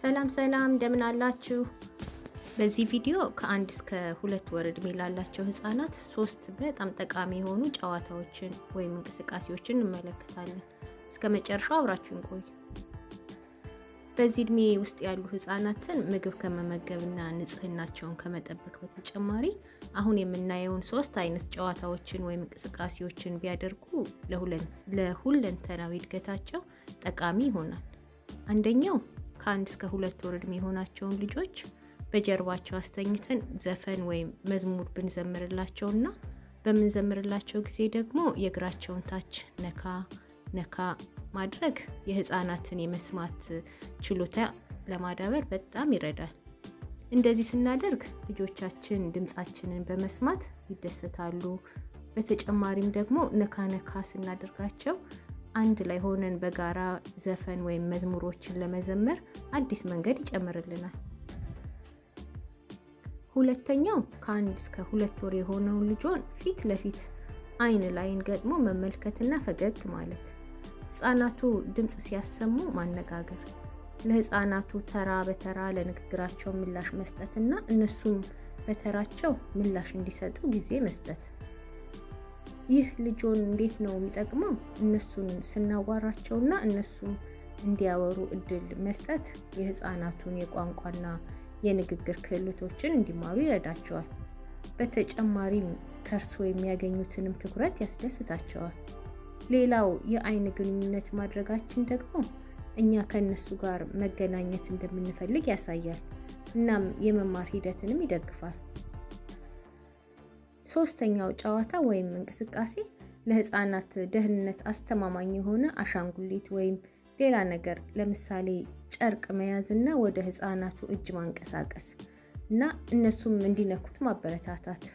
ሰላም እንደምን አላችሁ? በዚህ ቪዲዮ ከ1 እስከ 2 ወር እድሜ ላላቸው ህፃናት 3 በጣም ጠቃሚ የሆኑ ጨዋታዎችን ወይም እንቅስቃሴዎችን እንመለከታለን። እስከ መጨረሻው አብራችሁን ቆዩ። በዚህ እድሜ ውስጥ ያሉ ህፃናትን ምግብ ከመመገብና ንጽህናቸውን ከመጠበቅ በተጨማሪ አሁን የምናየውን 3 አይነት ጨዋታዎችን ወይም እንቅስቃሴዎችን ቢያደርጉ ለሁለንተናዊ እድገታቸው ጠቃሚ ይሆናል። አንደኛው ከ1 እስከ 2 ወር እድሜ የሆናቸውን ልጆች በጀርባቸው አስተኝተን ዘፈን ወይም መዝሙር ብንዘምርላቸውና በምንዘምርላቸው ጊዜ ደግሞ የእግራቸውን ታች ነካ ማድረግ የህፃናትን የመስማት ችሎታ ለማዳበር በጣም ይረዳል። እንደዚህ ስናደርግ ልጆቻችን ድምጻችንን በመስማት ይደሰታሉ። በተጨማሪም ደግሞ ነካ ስናደርጋቸው አንድ ላይ ሆነን በጋራ ዘፈን ወይም መዝሙሮችን ለመዘመር አዲስ መንገድ ይጨምርልናል። ሁለተኛው ከ1 እስከ 2 ወር የሆነውን ልጆን ፊት ለፊት አይን ላይን ገጥሞ መመልከትና ፈገግ ማለት። ህፃናቱ ድምጽ ሲያሰሙ ማነጋገር፣ ለህፃናቱ ተራ በተራ ለንግግራቸው ምላሽ መስጠትና እነሱም በተራቸው ምላሽ እንዲሰጡ ጊዜ መስጠት። ይህ ልጆን እንዴት ነው የሚጠቅመው? እነሱን ስናዋራቸውና እነሱም እንዲያወሩ እድል መስጠት የህፃናቱን የቋንቋና የንግግር ክህሎቶችን እንዲማሩ ይረዳቸዋል። በተጨማሪም ከርሶ የሚያገኙትንም ትኩረት ያስደስታቸዋል። ሌላው የአይን ግንኙነት ማድረጋችን ደግሞ እኛ ከነሱ ጋር መገናኘት እንደምንፈልግ ያሳያል። እናም የመማር ሂደትንም ይደግፋል። ሶስተኛው ጨዋታ ወይም እንቅስቃሴ ለህፃናት ደህንነት አስተማማኝ የሆነ አሻንጉሊት ወይም ሌላ ነገር ለምሳሌ ጨርቅ መያዝና ወደ ህፃናቱ እጅ ማንቀሳቀስ እና እነሱም እንዲነኩት ማበረታታት።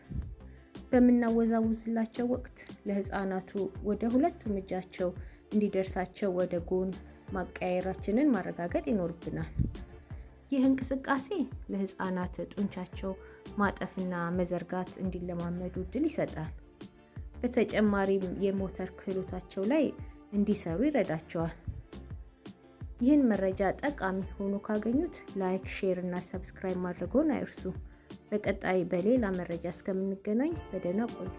በመናወዛውዝላቸው ወቅት ለህፃናቱ ወደ ሁለቱም እጃቸው እንዲደርሳቸው ወደ ጎን ማቀያየራችንን ማረጋገጥ ይኖርብናል። ይህ እንቅስቃሴ ለህፃናት ጡንቻቸው ማጠፍና መዘርጋት እንዲለማመዱ እድል ይሰጣል። በተጨማሪም የሞተር ክህሎታቸው ላይ እንዲሰሩ ይረዳቸዋል። ይህን መረጃ ጠቃሚ ሆኖ ካገኙት ላይክ፣ ሼር እና ሰብስክራይብ ማድረግዎን አይርሱ። በቀጣይ በሌላ መረጃ እስከምንገናኝ በደህና ቆዩ።